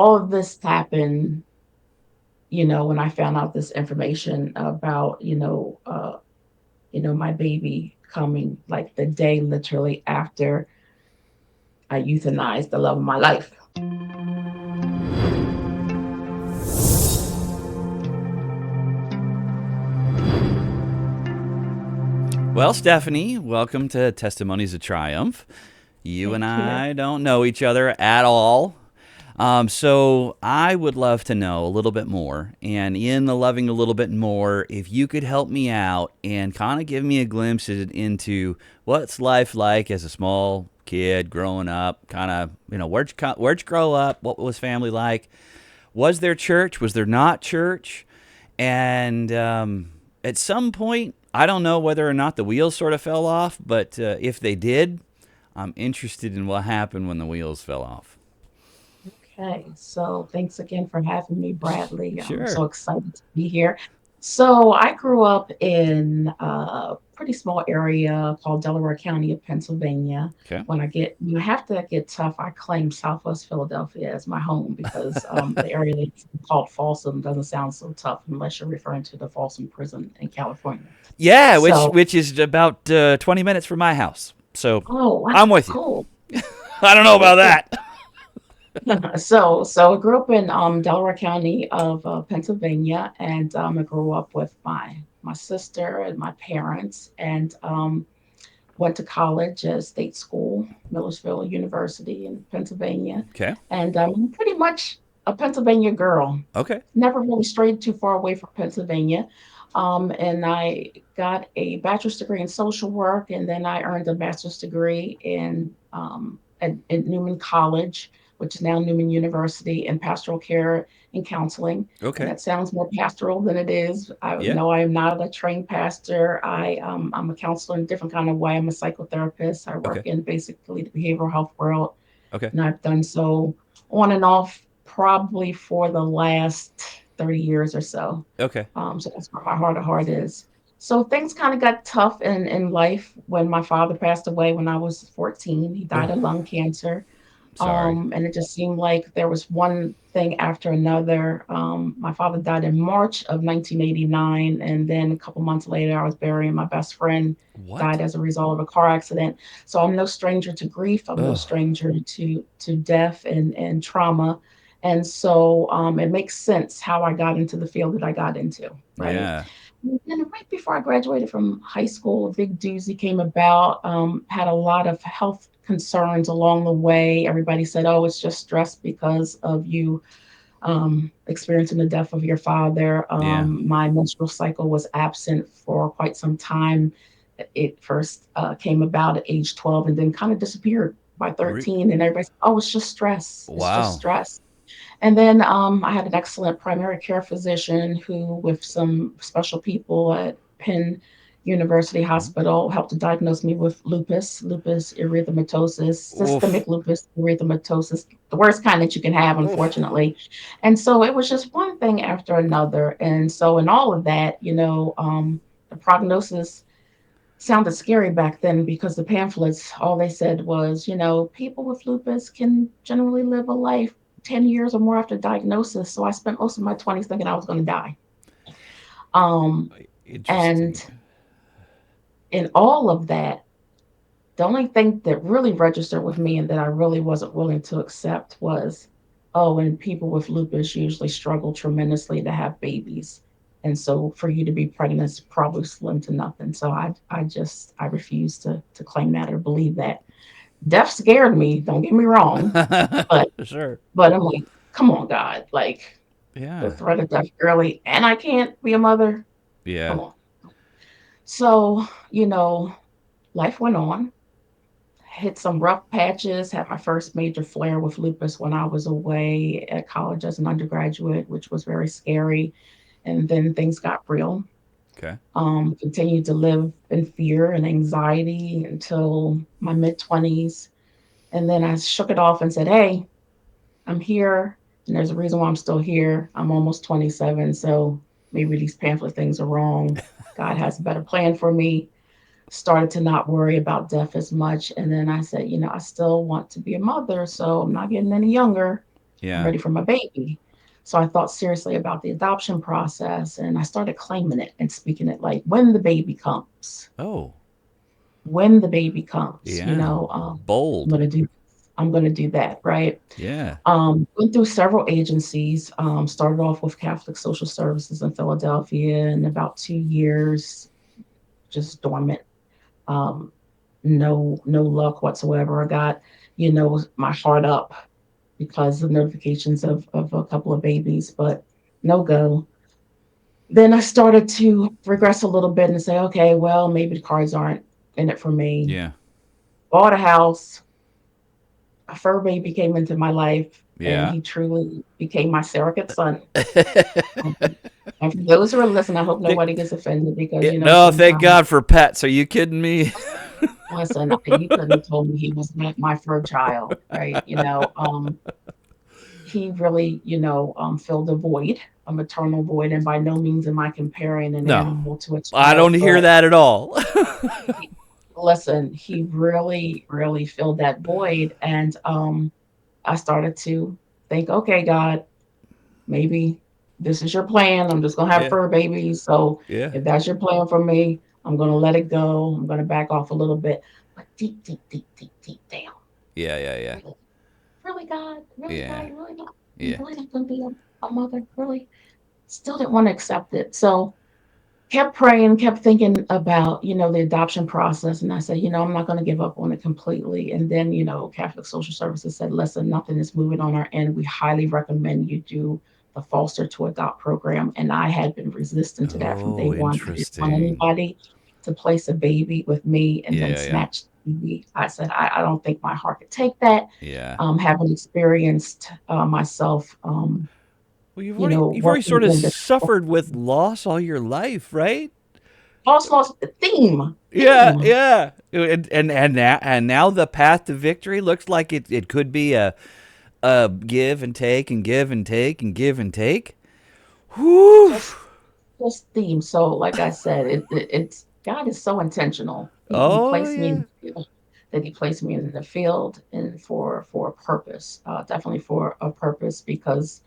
all of this happened, when I found out this information about, my baby coming like the day literally after I euthanized the love of my life. Well, Stephanie, welcome to Testimonies of Triumph. You and Thank you. I don't know each other at all. So I would love to know a little bit more. And in the loving a little bit more, if you could help me out and kind of give me a glimpse into what's life like as a small kid growing up, kind of, where'd you grow up? What was family like? Was there church? Was there not church? And at some point, I don't know whether or not the wheels sort of fell off, but if they did, I'm interested in what happened when the wheels fell off. Okay, so thanks again for having me, Bradley. I'm so Sure. excited to be here. So I grew up in a pretty small area called Delaware County of Pennsylvania. Okay. When you have to get tough, I claim Southwest Philadelphia as my home because the area that's called Folsom doesn't sound so tough unless you're referring to the Folsom prison in California. Yeah, which So, which is about 20 minutes from my house. So oh, wow, I'm with you. cool. I don't know Okay, about cool. that. So I grew up in Delaware County of Pennsylvania, and I grew up with my sister and my parents, and went to college at state school, Millersville University in Pennsylvania, Okay. and I'm pretty much a Pennsylvania girl. Okay. Never really strayed too far away from Pennsylvania. And I got a bachelor's degree in social work, and then I earned a master's degree at Newman College, which is now Newman University, in pastoral care and counseling. And Okay. that sounds more pastoral than it is. I Yeah. know I am not a trained pastor. I'm a counselor in a different kind of way. I'm a psychotherapist. I work Okay. in basically the behavioral health world, Okay. and I've done so on and off probably for the last 30 years or so. Okay. So that's where my heart of heart is. So things kind of got tough in life when my father passed away when I was 14. He died of Oh, lung cancer. sorry. And it just seemed like there was one thing after another. My father died in March of 1989, and then a couple months later, I was burying my best friend, What? died as a result of a car accident. So I'm no stranger to grief. I'm no Oh, stranger to death and trauma. And so it makes sense how I got into the field that I got into, right? yeah. And then right before I graduated from high school, a big doozy came about. Had a lot of health concerns along the way. Everybody said, "Oh, it's just stress because of you experiencing the death of your father." Yeah. My menstrual cycle was absent for quite some time. It first came about at age 12 and then kind of disappeared by Re- 13. And everybody said, "Oh, it's just stress. It's just wow. stress." And then I had an excellent primary care physician who, with some special people at Penn University Mhm. Hospital, helped to diagnose me with lupus erythematosus, Oof. systemic lupus erythematosus, the worst kind that you can have, Oof. unfortunately. And so it was just one thing after another. And so, in all of that, the prognosis sounded scary back then because the pamphlets, all they said was, people with lupus can generally live a life 10 years or more after diagnosis. So I spent most of my 20s thinking I was going to die. Um, and Interesting. in all of that, the only thing that really registered with me and that I really wasn't willing to accept was, oh, and people with lupus usually struggle tremendously to have babies. And so for you to be pregnant is probably slim to nothing. So I refuse to claim that or believe that. Death scared me, don't get me wrong, but Sure. I'm like, come on, God, like the Yeah. threat of death early, and I can't be a mother. Yeah. Come on. So, life went on. Hit some rough patches, had my first major flare with lupus when I was away at college as an undergraduate, which was very scary. And then things got real. Okay. Continued to live in fear and anxiety until my mid 20s. And then I shook it off and said, hey, I'm here. And there's a reason why I'm still here. I'm almost 27. So maybe these pamphlet things are wrong. God has a better plan for me. Started to not worry about death as much. And then I said, I still want to be a mother. So I'm not getting any younger. I'm Yeah. ready for my baby. So I thought seriously about the adoption process and I started claiming it and speaking it like when the baby comes, Oh, when the baby comes, yeah. I'm Bold. gonna do I'm gonna do that, right? Yeah. Went through several agencies, started off with Catholic Social Services in Philadelphia and about 2 years just dormant. Um, no luck whatsoever. I got, my heart up because of notifications of a couple of babies, but no go. Then I started to regress a little bit and say, okay, well, maybe the cards aren't in it for me. Yeah. Bought a house, a fur baby came into my life, and Yeah. he truly became my surrogate son. Um, and for those who are listening, I hope Th- nobody gets offended because, no, thank sometimes, God for pets. Are you kidding me? listen, you couldn't have told me he was not my fur child, right? He really, filled a void, a maternal void, and by no means am I comparing an No, animal to a I don't child, hear but that at all. he, listen, he really, really filled that void, and I started to think, okay, God, maybe this is your plan. I'm just gonna have Yeah. fur babies, so Yeah. if that's your plan for me, I'm gonna let it go. I'm gonna back off a little bit, but deep, deep, deep, deep, deep down, Yeah. Yeah. Yeah. really, really, God, Yeah. you really not, you Yeah. really not gonna be a mother, really? Still didn't want to accept it. So kept praying, kept thinking about, the adoption process. And I said, I'm not going to give up on it completely. And then, Catholic Social Services said, listen, nothing is moving on our end. We highly recommend you do the foster to adopt program. And I had been resistant to that from day Oh, one. I didn't want interesting. anybody to place a baby with me and then Yeah. Yeah. snatch the baby. I said, I don't think my heart could take that. Yeah. Having experienced myself, Well, you've already working sort of in the suffered with loss all your life, right? lost theme, Yeah, theme. yeah. And now the path to victory looks like it could be a give and take and give and take and give and take. Whew. Just just theme. So, like I said, it's God is so intentional. He Oh placed me in yeah. the field, that He placed me in the field and for a purpose. Definitely for a purpose because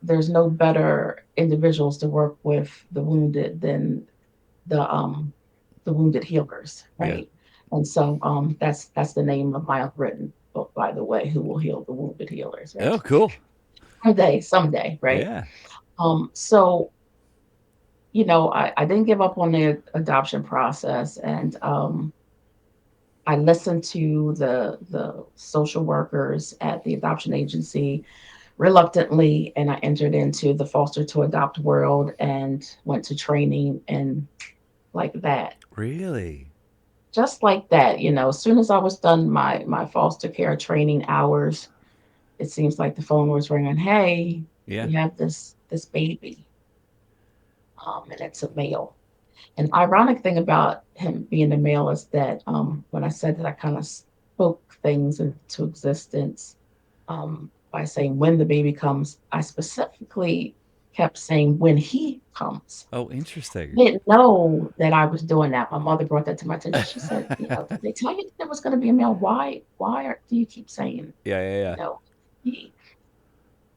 there's no better individuals to work with the wounded than the wounded healers, Yeah. right? And so that's the name of my unwritten book, by the way, Who Will Heal the Wounded Healers, right? Oh, cool. Someday, right? Yeah. So I didn't give up on the adoption process, and I listened to the social workers at the adoption agency reluctantly, and I entered into the foster to adopt world and went to training and like that. Really? Just like that, as soon as I was done my foster care training hours, it seems like the phone was ringing. Hey, Yeah. we have this baby, and it's a male. An ironic thing about him being a male is that when I said that I kind of spoke things into existence by saying when the baby comes, I specifically kept saying when he comes. Oh, interesting. I didn't know that I was doing that. My mother brought that to my attention. She said, did they tell you that there was going to be a male? Do you keep saying, Yeah, yeah, you know, he,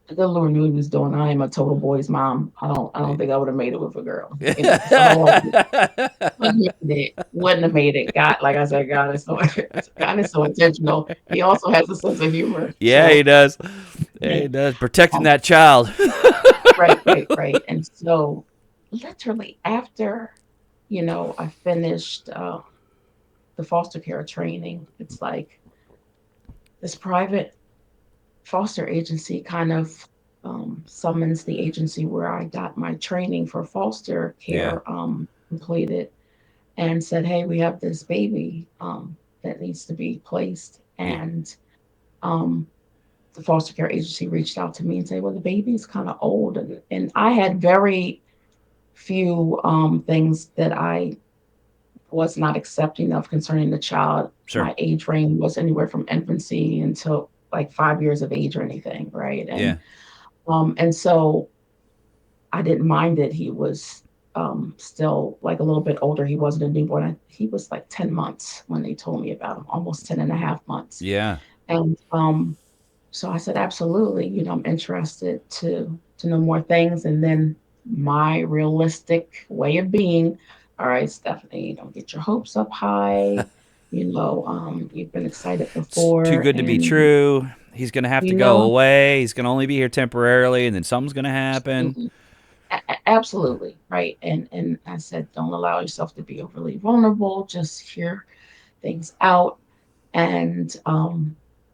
the good Lord knew he was doing. I am a total boy's mom. I don't think I would have made it with a girl. It's a whole yeah. wouldn't have made it. Wouldn't have made it. God, like I said, God is so God is so intentional. He also has a sense of humor. Yeah, he So does. Yeah, yeah, he does. Protecting um, that child. right, right, right. And so literally after, I finished the foster care training, it's like this private foster agency kind of summons the agency where I got my training for foster Yeah. care completed and said, "Hey, we have this baby that needs to be placed." Yeah. And um, the foster care agency reached out to me and said, "Well, the baby is kind of old," and I had very few things that I was not accepting of concerning the child. Sure. My age range was anywhere from infancy until like 5 years of age or anything, right? Yeah. And so I didn't mind that he was still like a little bit older. He wasn't a newborn. He was like 10 months when they told me about him, almost 10 and a half months. Yeah. And So I said, absolutely. I'm interested to know more things. And then my realistic way of being, all right, Stephanie, don't get your hopes up high. You've been excited It's too before, good to be and true. He's going to have to you go know, away. He's going to only be here temporarily, and then something's going to happen. absolutely, absolutely, right. And I said, don't allow yourself to be overly vulnerable. Just hear things out. And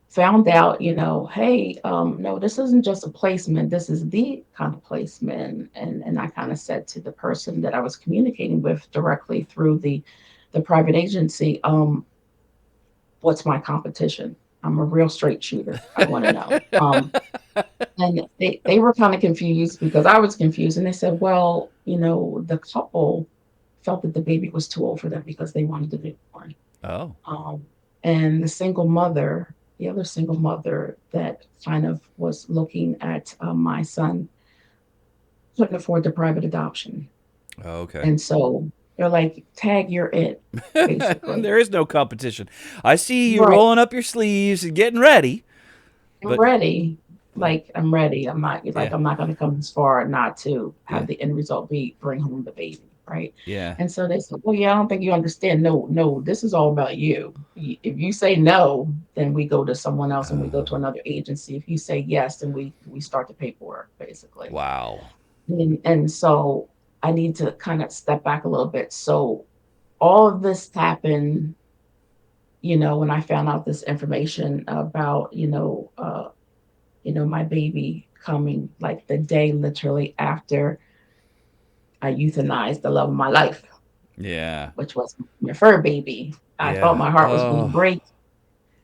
found out, hey, no, this isn't just a placement. This is the kind of placement. And I kind of said to the person that I was communicating with directly through the private agency, what's my competition? I'm a real straight shooter. I want to know. And they were kind of confused because I was confused. And they said, well, the couple felt that the baby was too old for them because they wanted to be born. Oh, Um, and the other single mother that kind of was looking at my son, couldn't afford the private adoption. okay. And so they're like, tag, you're it, basically. There is no competition. I see you Right. rolling up your sleeves and getting ready, I'm but ready. but Like, I'm ready. yeah, I'm not going to come this far not to yeah, have the end result be bring home the baby. Right. yeah. And so they said, well, yeah, I don't think you understand. No, no, this is all about you. If you say no, then we go to someone else and we go to another agency. If you say yes, then we start the paperwork, basically. Wow. And so I need to kind of step back a little bit. So all of this happened, when I found out this information about, my baby coming like the day literally after I euthanized the love of my life, Yeah, which was my fur baby. I thought yeah. my heart was going to Oh, break.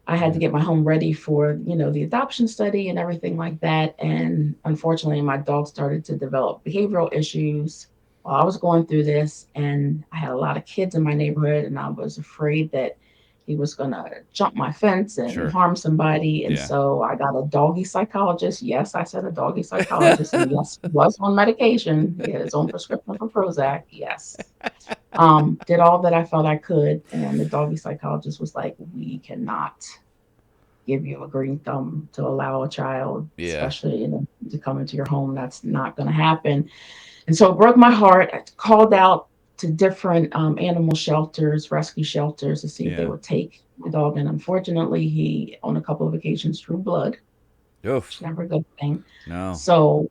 I had to yeah, get my home ready for, the adoption study and everything like that. And unfortunately, my dog started to develop behavioral issues while I was going through this. And I had a lot of kids in my neighborhood, and I was afraid that he was going to jump my fence and sure. harm somebody. And Yeah. so I got a doggy psychologist. Yes, I said a doggy psychologist. And yes, he was on medication. He had his own prescription for Prozac. Yes. Did all that I felt I could. And the doggy psychologist was like, we cannot give you a green thumb to allow a child, Yeah, especially to come into your home. That's not going to happen. And so it broke my heart. I called out to different animal shelters, rescue shelters, to see if they yeah. would take the dog. And unfortunately, he, on a couple of occasions, drew blood, which Oof. is never a good thing. No. So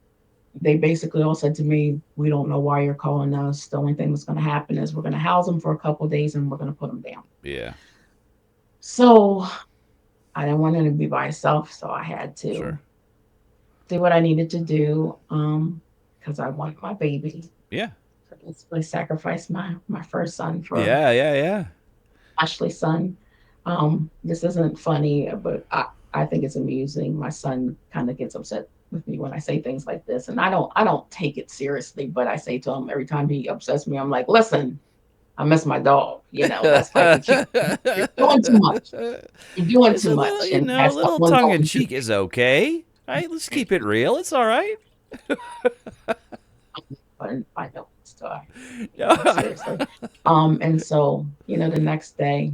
they basically all said to me, we don't know why you're calling us. The only thing that's going to happen is we're going to house him for a couple of days and we're going to put him down. Yeah, So I didn't want him to be by himself. So I had to sure. do what I needed to do because I want my baby. Yeah, So basically, sacrifice my first son for yeah, yeah, yeah. Ashley's son. This isn't funny, but I think it's amusing. My son kind of gets upset with me when I say things like this, and I don't take it seriously. But I say to him every time he upsets me, I'm like, listen, I miss my dog. That's like a kid. You're doing too much. You're doing It's too a little, much, and a that's little someone tongue in going to cheek is okay. Right? Let's keep it real. It's all right. but I don't still take it seriously. And so, the next day,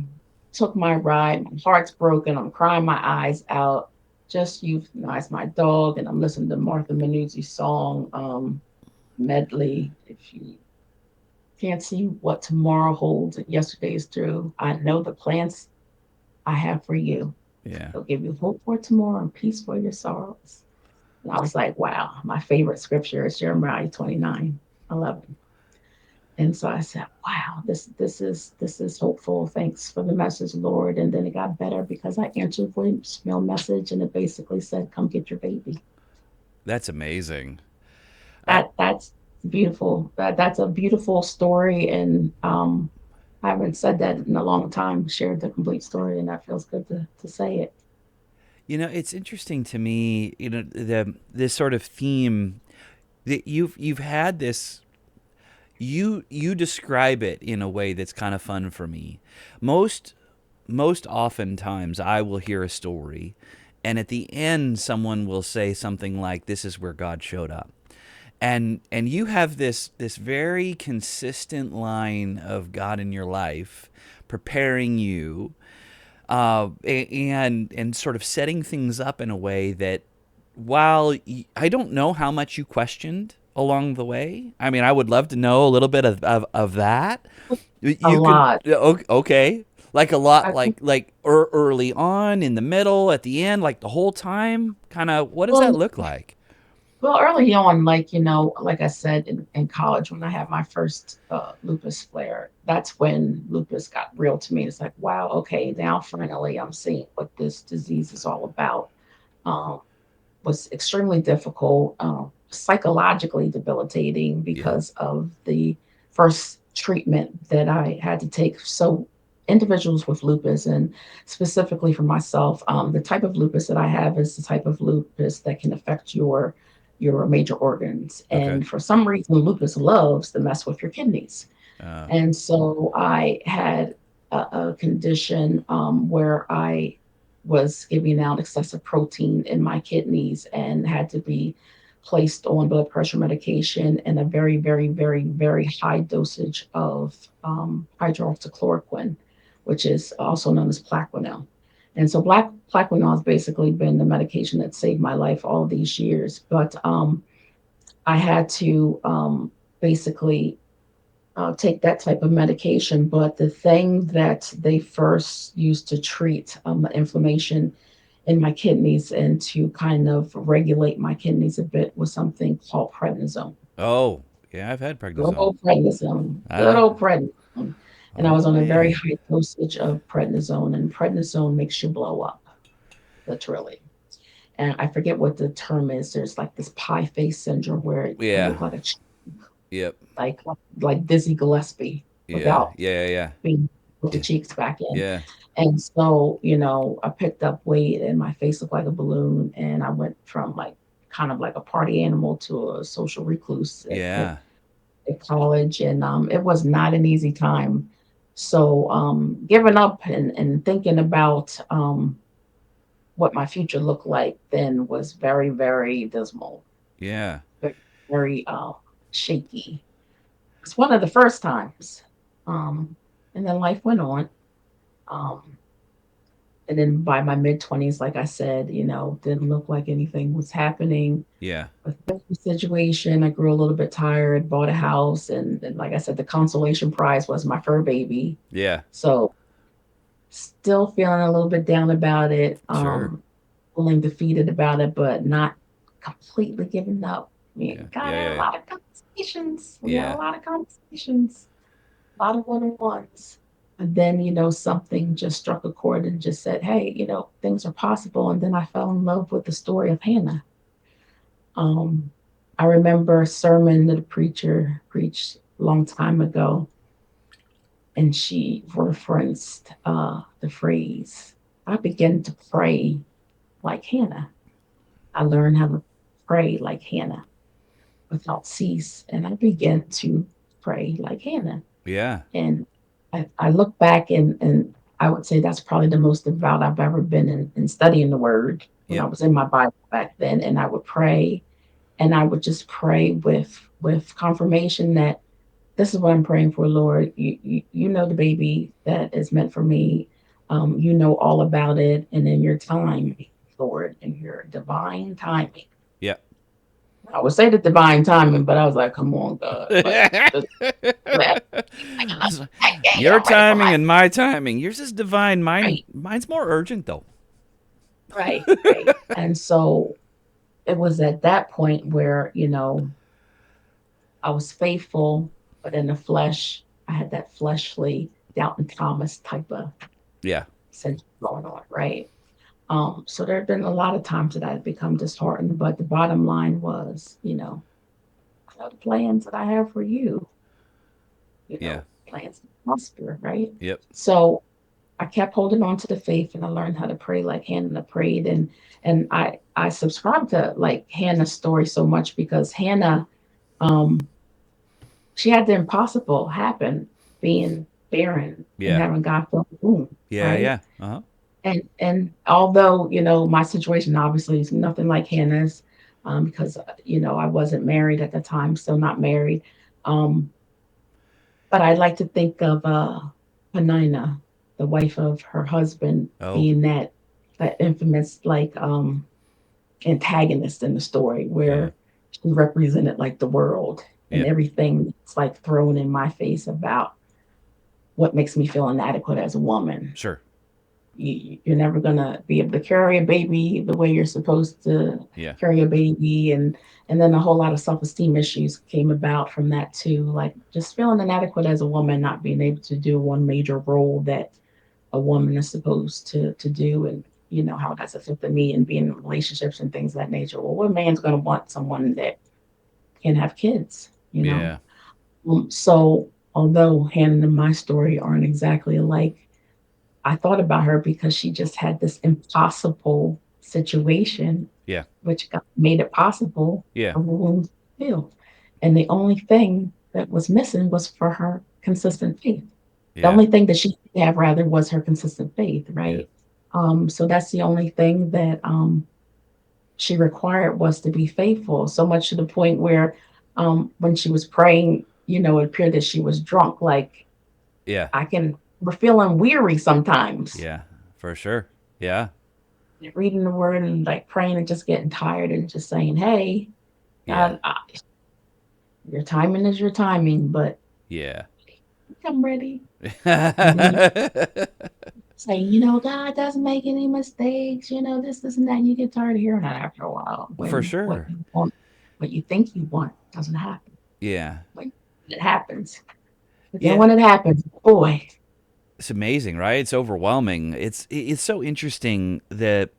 took my ride. My heart's broken. I'm crying my eyes out. Just euthanize my dog, and I'm listening to Martha Manuzzi's song medley. If you can't see what tomorrow holds, and yesterday is through, I know the plans I have for you. Yeah. They'll give you hope for tomorrow and peace for your sorrows. And I was like, wow, my favorite scripture is Jeremiah 29:11. And so I said, wow, this is hopeful. Thanks for the message, Lord. And then it got better because I answered a voicemail message and it basically said, come get your baby. That's amazing. I, That's beautiful. That's a beautiful story. And I haven't said that in a long time, shared the complete story, and that feels good to say it. it's interesting to me, the this sort of theme that you've had this. You describe it in a way that's kind of fun for me. Most most oftentimes I will hear a story, and at the end someone will say something like, "This is where God showed up." And you have this very consistent line of God in your life preparing you. and sort of setting things up in a way that, while I don't know how much you questioned along the way, I mean, I would love to know a little bit of that. A You could, lot. okay, like a lot, I, like early on, in the middle, at the end, like the whole time. Kind of, what does that well, look like? well, early on, like, like I said, in college, when I had my first lupus flare, that's when lupus got real to me. It's like, wow, okay, now finally I'm seeing what this disease is all about. Um, was extremely difficult, psychologically debilitating Yeah. because of the first treatment that I had to take. So, individuals with lupus, and specifically for myself, the type of lupus that I have is the type of lupus that can affect your major organs. Okay. And for some reason, lupus loves to mess with your kidneys. Uh, And so I had a condition where I was giving out excessive protein in my kidneys and had to be placed on blood pressure medication and a very, very, very, very high dosage of hydroxychloroquine, which is also known as Plaquenil. And so Black Plaquenil has basically been the medication that saved my life all these years. But I had to basically take that type of medication. But the thing that they first used to treat inflammation in my kidneys and to kind of regulate my kidneys a bit was something called prednisone. oh, yeah, I've had Good prednisone. old prednisone. Good I, old prednisone. And I was oh on a very yeah, high dosage of prednisone, and prednisone makes you blow up, literally. And I forget what the term is. There's like this pie face syndrome where you yeah, look like yep, like Dizzy Gillespie yeah, without yeah, yeah, being with the yeah, cheeks back in. yeah, And so, I picked up weight and my face looked like a balloon. And I went from like kind of like a party animal to a social recluse yeah, at college. And it was not an easy time. So giving up and thinking about what my future looked like then was very, very dismal, yeah, very, very shaky. It's one of the first times. And then life went on. Um, And then by my mid-20s, like I said, didn't look like anything was happening. yeah, A therapy situation, I grew a little bit tired, bought a house, and like I said, the consolation prize was my fur baby. yeah, So still feeling a little bit down about it, sure, feeling defeated about it, but not completely giving up. Me yeah, and God yeah, had a yeah, lot of conversations. We had a yeah, lot of conversations, a lot of one-on-ones. And then, something just struck a chord and just said, hey, things are possible. And then I fell in love with the story of Hannah. Um, I remember a sermon that a preacher preached a long time ago, and she referenced the phrase, I began to pray like Hannah. I learned how to pray like Hannah without cease. And I began to pray like Hannah. yeah, And I look back and I would say that's probably the most devout I've ever been in studying the word when I yep, was in my Bible back then. And I would pray and I would just pray with confirmation that this is what I'm praying for, Lord. You know the baby that is meant for me. You know all about it. And in your time, Lord, in your divine timing. yep. I would say the divine timing, but I was like, come on, God. Like the Your I'm ready for timing my and my timing. Yours is divine. right. Mine's more urgent though. Right, right. And so it was at that point where, I was faithful, but in the flesh, I had that fleshly doubting Thomas type of Yeah, sense going on, right? So there have been a lot of times that I've become disheartened, but the bottom line was, I know the plans that I have for you, yeah, plans to prosper, right? yep, So I kept holding on to the faith and I learned how to pray like Hannah prayed. And I subscribed to like Hannah's story so much because Hannah, um, she had the impossible happen, being barren and yeah, having God fill the womb, yeah, right? yeah. Uh huh. And although, my situation obviously is nothing like Hannah's, because I wasn't married at the time, still not married. Um, but I like to think of Penina, the wife of her husband Oh, being that infamous like antagonist in the story yeah, where she represented like the world and yeah, everything it's like thrown in my face about what makes me feel inadequate as a woman. sure, You're never gonna be able to carry a baby the way you're supposed to yeah, carry a baby, and then a whole lot of self-esteem issues came about from that too, like just feeling inadequate as a woman, not being able to do one major role that a woman is supposed to do, and how that's affected me and being in relationships and things of that nature. Well, what man's gonna want someone that can have kids? yeah, So although Hannah and my story aren't exactly alike, I thought about her because she just had this impossible situation, yeah, which made it possible yeah, for wounds to heal. And the only thing that was missing was for her consistent faith. The yeah, only thing that she could have rather was her consistent faith, yeah, right? So that's the only thing that she required was to be faithful. So much to the point where when she was praying, it appeared that she was drunk. Like yeah, we're feeling weary sometimes yeah, for sure. Yeah, reading the word and like praying and just getting tired and just saying, "Hey, yeah, your timing is your timing, but yeah. I'm ready." And then you say, "God doesn't make any mistakes. This, and that." And you get tired of hearing that after a while For when sure. what you think you want doesn't happen. Yeah. When it happens, but then Yeah. when it happens, boy, It's amazing, right? It's overwhelming. It's so interesting that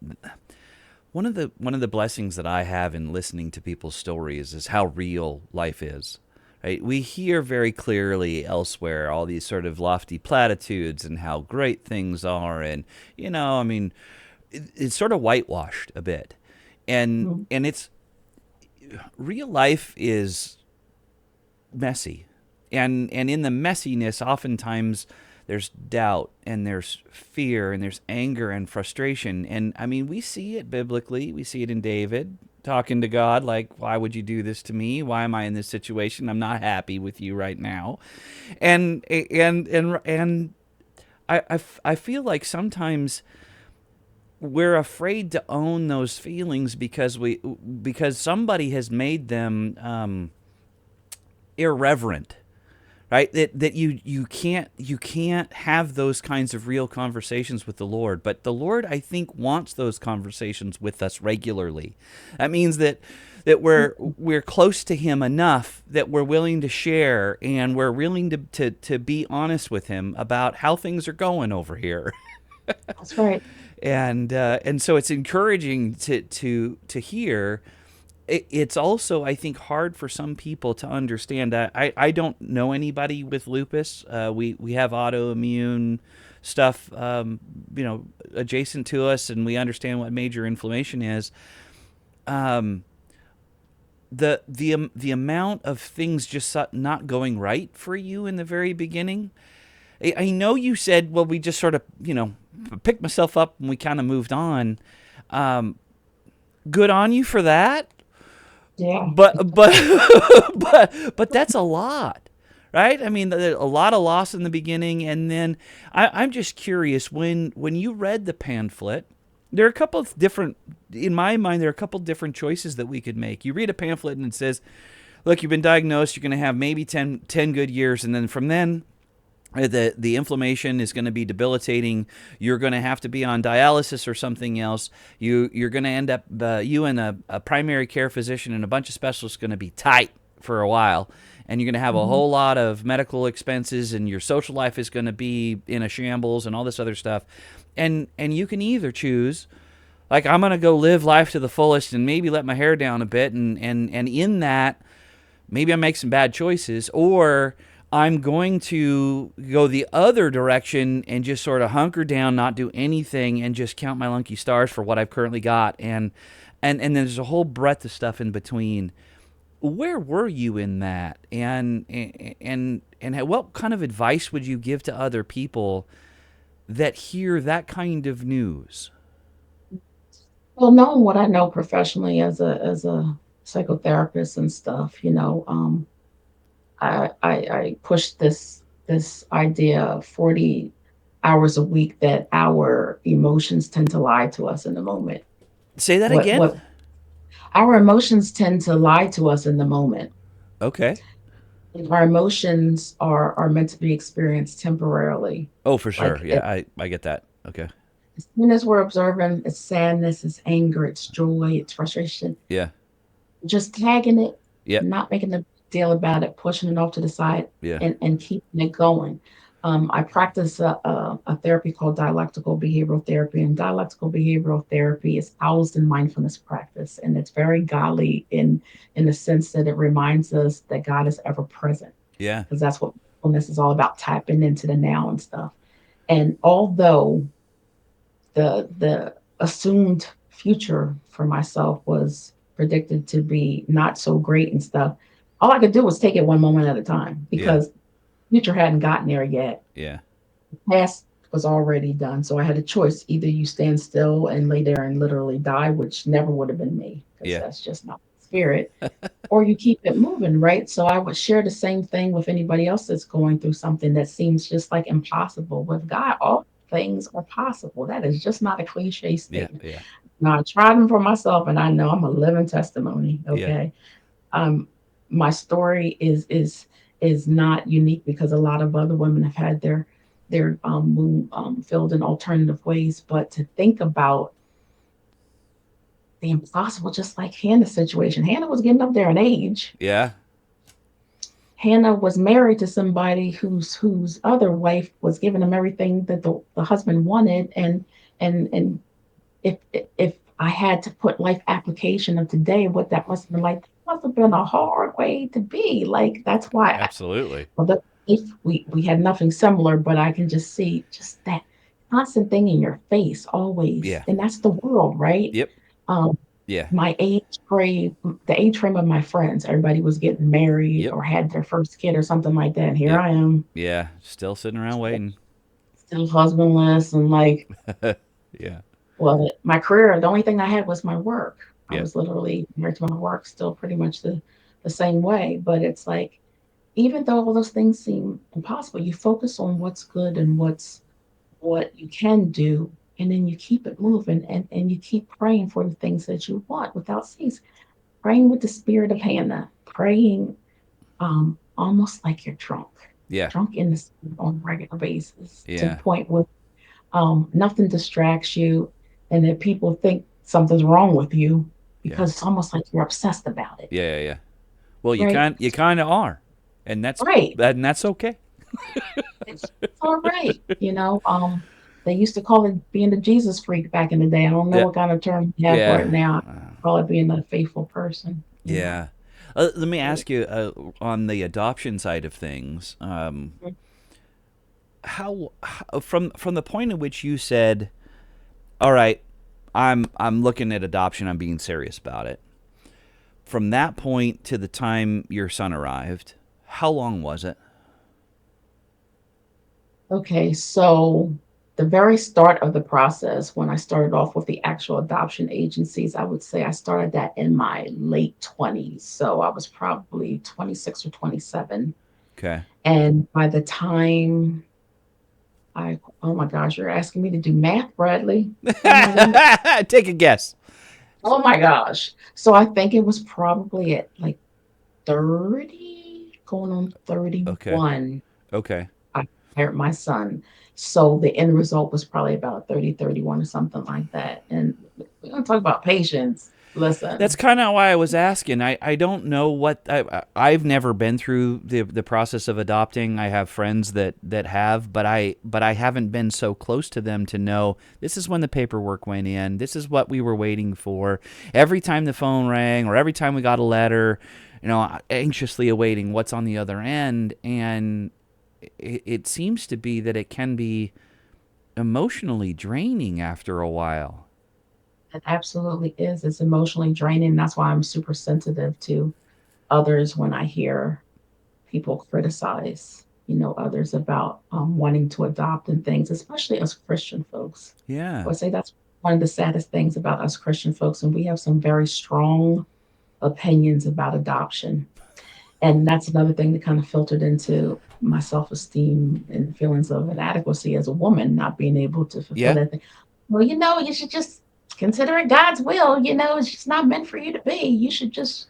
one of the blessings that I have in listening to people's stories is how real life is. Right? We hear very clearly elsewhere all these sort of lofty platitudes and how great things are, and I mean, it's sort of whitewashed a bit, mm, and it's real life is messy, and in the messiness, oftentimes there's doubt and there's fear and there's anger and frustration. And I mean, we see it biblically. We see it in David talking to God, like, "Why would you do this to me? Why am I in this situation? I'm not happy with you right now." And I feel like sometimes we're afraid to own those feelings because somebody has made them irreverent, right? That you can't have those kinds of real conversations with the Lord. But the Lord, I think, wants those conversations with us regularly. That means that we're close to Him enough that we're willing to share, and we're willing to be honest with Him about how things are going over here. that's right. And so it's encouraging to hear. It's also, I think, hard for some people to understand. I don't know anybody with lupus. We have autoimmune stuff, adjacent to us, and we understand what major inflammation is. Um, the amount of things just not going right for you in the very beginning. I know you said, well, we just sort of picked myself up and we kind of moved on. Um, Good on you for that. Yeah. But but that's a lot, right? I mean, a lot of loss in the beginning, and then I'm just curious, when you read the pamphlet, there are a couple of different, in my mind, there are a couple of different choices that we could make. You read a pamphlet and it says, "Look, you've been diagnosed. You're going to have maybe 10 good years, and then from then the inflammation is going to be debilitating. You're going to have to be on dialysis or something else. You're going to end up you and a primary care physician and a bunch of specialists going to be tight for a while, and you're going to have a Mhm. whole lot of medical expenses, and your social life is going to be in a shambles and all this other stuff. And you can either choose, like, I'm going to go live life to the fullest and maybe let my hair down a bit, and in that maybe I make some bad choices, or I'm going to go the other direction and just sort of hunker down, not do anything, and just count my lucky stars for what I've currently got." And there's a whole breadth of stuff in between. Where were you in that? And what kind of advice would you give to other people that hear that kind of news? Well, knowing what I know professionally as a psychotherapist and stuff, I push this idea of 40. hours a week that our emotions tend to lie to us in the moment. Say that again. What our emotions tend to lie to us in the moment. Okay. Our emotions are meant to be experienced temporarily. Oh, for sure. Like Yeah, I get that. Okay. as soon as we're observing it's sadness, it's anger, it's joy, it's frustration, Yeah. just tagging it, Yep. not making a deal about it, pushing it off to the side, Yeah. and keeping it going. I practice a therapy called dialectical behavioral therapy, and dialectical behavioral therapy is housed in mindfulness practice, and it's very godly in the sense that it reminds us that God is ever present, Yeah. because that's what mindfulness is all about, tapping into the now and stuff. And although the assumed future for myself was predicted to be not so great and stuff, all I could do was take it one moment at a time Yeah. because future hadn't gotten there yet. Yeah. Past was already done. So I had a choice. Either you stand still and lay there and literally die, which never would have been me, because Yeah. that's just not my spirit, or you keep it moving, right? So I would share the same thing with anybody else that's going through something that seems just like impossible. With God, all things are possible. That is just not a cliche Yeah. statement. Yeah. Now I tried them for myself, and I know I'm a living testimony. Yeah. Okay, um, my story is not unique because a lot of other women have had their womb filled in alternative ways. But to think about the impossible, just like Hannah's situation, Hannah was getting up there in age. Yeah. Hannah was married to somebody whose other wife was giving him everything that the husband wanted, and if if I had to put life application of today, what that must have been like, that must have been a hard way to be. Like that's why Absolutely. well, if we had nothing similar, but I can just see just that constant thing in your face always, Yeah. and that's the world, right? Yep. Um, Yeah. my the age frame of my friends, everybody was getting married Yep. or had their first kid or something like that. And here Yep. I am, Yeah. Still sitting around waiting. still husbandless, and like, Yeah. well, my career, the only thing I had was my work. I Yeah. was literally married to my work, still pretty much the same way. But it's like, even though all those things seem impossible, you focus on what's good and what you can do, and then you keep it moving, and you keep praying for the things that you want without cease. Praying with the spirit of Hannah, praying almost like you're drunk, Yeah. drunk in the spirit on a regular basis, to the Yeah. point where nothing distracts you, and that people think something's wrong with you Yeah. because it's almost like you're obsessed about it, Yeah. Yeah. Well, right? you kind of are, Right. and that's okay. It's all right. They used to call it being the Jesus freak back in the day. I don't know Yeah. what kind of term you have for Yeah. it now. Call it being a faithful person. Yeah. Let me ask you on the adoption side of things. How from the point at which you said, "All right, I'm looking at adoption. I'm being serious about it." From that point to the time your son arrived, how long was it? Okay, so the very start of the process, when I started off with the actual adoption agencies, I would say I started that in my late 20s. So I was probably 26 or 27. Okay. And by the time oh my gosh, you're asking me to do math, Bradley. Oh my goodness. Take a guess. Oh my gosh. So I think it was probably at like 30, going on Okay. 31. Okay. I hired my son. So the end result was probably about 30, 31, or something like that. And we're going to talk about patience. That's Listen, kind of why I was asking. I don't know what I've never been through the process of adopting. I have friends that have, but I haven't been so close to them to know this is when the paperwork went in. This is what we were waiting for. Every time the phone rang or every time we got a letter, anxiously awaiting what's on the other end. And it seems to be that it can be emotionally draining after a while. it absolutely is. It's emotionally draining. That's why I'm super sensitive to others when I hear people criticize, others about wanting to adopt and things, especially us Christian folks. I Yeah. would say that's one of the saddest things about us Christian folks, and we have some very strong opinions about adoption. And that's another thing that kind of filtered into my self-esteem and feelings of inadequacy as a woman, not being able to fulfill Yeah. that thing. Well, you should just consider it God's will. It's just not meant for you to be. You should just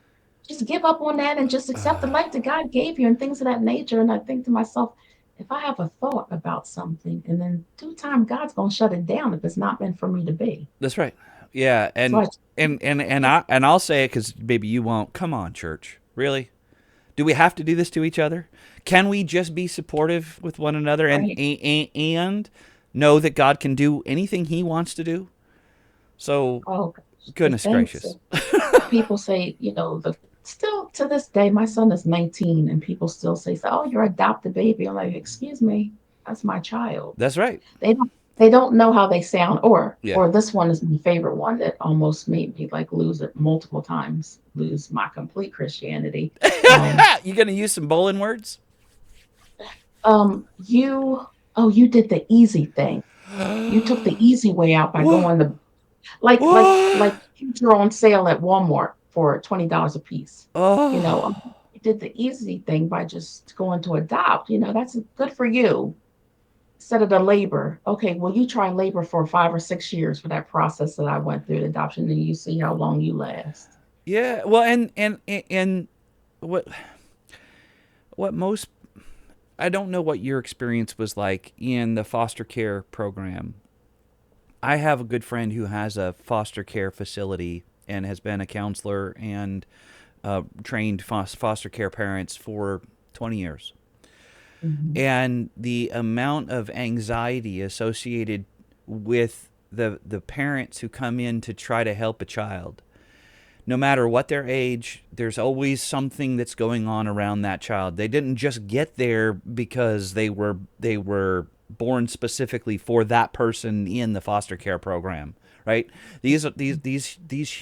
give up on that and just accept the life that God gave you and things of that nature. And I think to myself, if I have a thought about something and then due time, God's gonna shut it down if it's not meant for me to be. That's right. Yeah, So I I'll say it because maybe you won't. Come on, church. Really? Do we have to do this to each other? Can we just be supportive with one another right. and know that God can do anything He wants to do? So, Oh gosh, the goodness things gracious. that people say, the still to this day, my son is 19 and people still say, "Oh, you're adopted baby." I'm like, "Excuse me, that's my child." That's right. They don't know how they sound, Yeah. or this one is my favorite one that almost made me like lose it multiple times, lose my complete Christianity. Um, You gonna use some bowling words? you oh, you did the easy thing. You took the easy way out by What? going the like What? things are on sale at Walmart for $20 a piece. You know, Oh. you did the easy thing by just going to adopt. That's good for you. Instead of the labor, okay, well, you try labor for 5 or 6 years for that process that I went through the adoption, and you see how long you last. Yeah. Well, and what most I don't know what your experience was like in the foster care program. I have a good friend who has a foster care facility and has been a counselor and trained foster care parents for 20 years. Mhm. And the amount of anxiety associated with the parents who come in to try to help a child, no matter what their age, there's always something that's going on around that child. They didn't just get there because they were born specifically for that person in the foster care program, right? These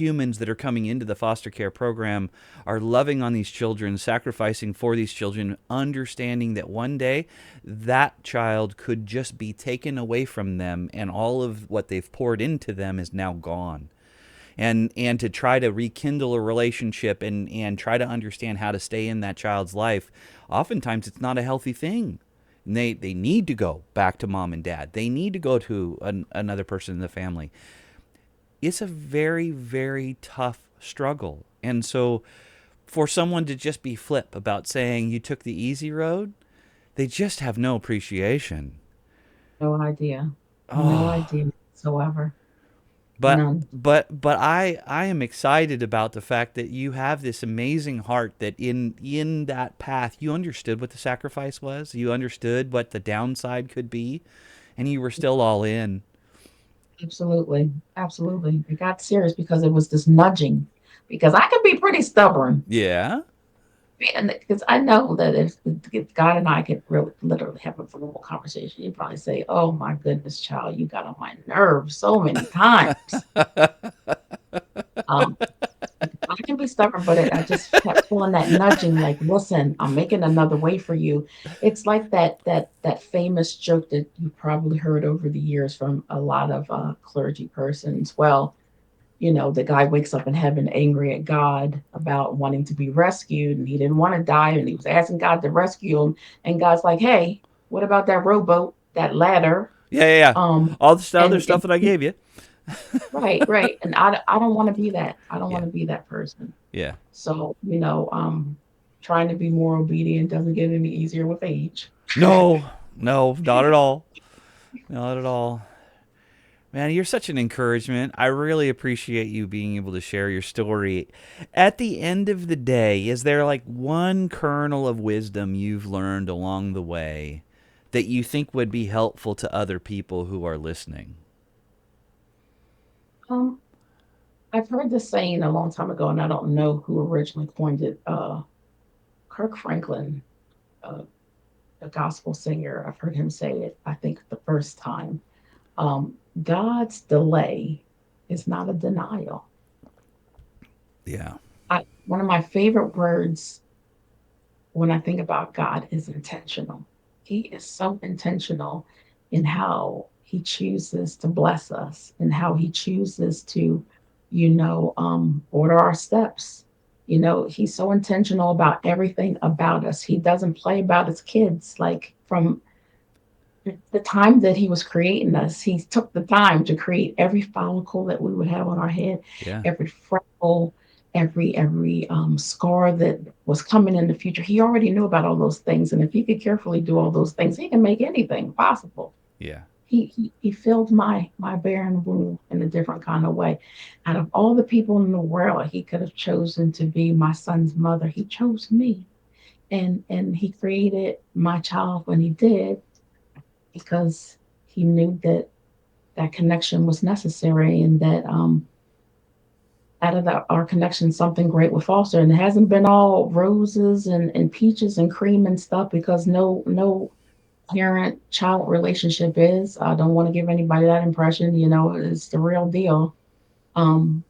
humans that are coming into the foster care program are loving on these children, sacrificing for these children, understanding that one day that child could just be taken away from them and all of what they've poured into them is now gone, and to try to rekindle a relationship and try to understand how to stay in that child's life, oftentimes it's not a healthy thing. And they need to go back to mom and dad. They need to go to another person in the family. It's a very, very tough struggle. And so for someone to just be flip about saying you took the easy road, they just have no appreciation. No idea. No Oh, idea whatsoever. but None. but I am excited about the fact that you have this amazing heart that in that path you understood what the sacrifice was, you understood what the downside could be, and you were still all in. Absolutely. Absolutely. It got serious because it was this nudging. Because I could be pretty stubborn. Yeah. And because I know that if God and I could really literally have a verbal conversation, you'd probably say, "Oh my goodness, child, you got on my nerves so many times." Um, I can be stubborn, but I just kept feeling that nudging, like, "Listen, I'm making another way for you." It's like that famous joke that you probably heard over the years from a lot of clergy persons. Well, the guy wakes up in heaven angry at God about wanting to be rescued, and he didn't want to die, and he was asking God to rescue him. And God's like, "Hey, what about that rowboat, that ladder?" Yeah, yeah, yeah. Um, All the other and stuff that I gave you. right, right. And I don't want to be that. I don't Yeah. want to be that person. Yeah. So, trying to be more obedient doesn't get any easier with age. No, no, not at all. Not at all. Man, you're such an encouragement. I really appreciate you being able to share your story. At the end of the day, is there like one kernel of wisdom you've learned along the way that you think would be helpful to other people who are listening? Um, I've heard this saying a long time ago, and I don't know who originally coined it. Kirk Franklin, uh, a gospel singer, I've heard him say it, I think the first time. God's delay is not a denial. Yeah. One of my favorite words when I think about God is intentional. He is so intentional in how he chooses to bless us and how he chooses to, order our steps. He's so intentional about everything about us. He doesn't play about his kids. Like from the time that he was creating us, he took the time to create every follicle that we would have on our head, Yeah. every freckle, every scar that was coming in the future. He already knew about all those things, and if he could carefully do all those things, he can make anything possible. Yeah. He filled my barren womb in a different kind of way. Out of all the people in the world, he could have chosen to be my son's mother. He chose me, and he created my child when he did because he knew that that connection was necessary and that out of our connection something great would foster. And it hasn't been all roses and peaches and cream and stuff because no parent child relationship is. I don't want to give anybody that impression. It's the real deal. Um,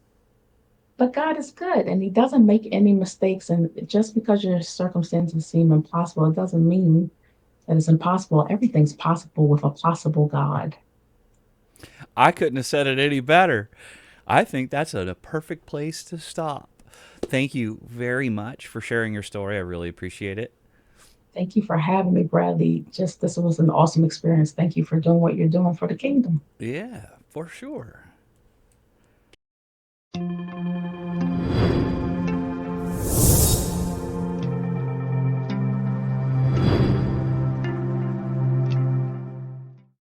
but God is good and He doesn't make any mistakes. And just because your circumstances seem impossible, it doesn't mean that it's impossible. Everything's possible with a possible God. I couldn't have said it any better. I think that's a perfect place to stop. Thank you very much for sharing your story. I really appreciate it. Thank you for having me, Bradley. Just this was an awesome experience. Thank you for doing what you're doing for the kingdom. Yeah, for sure.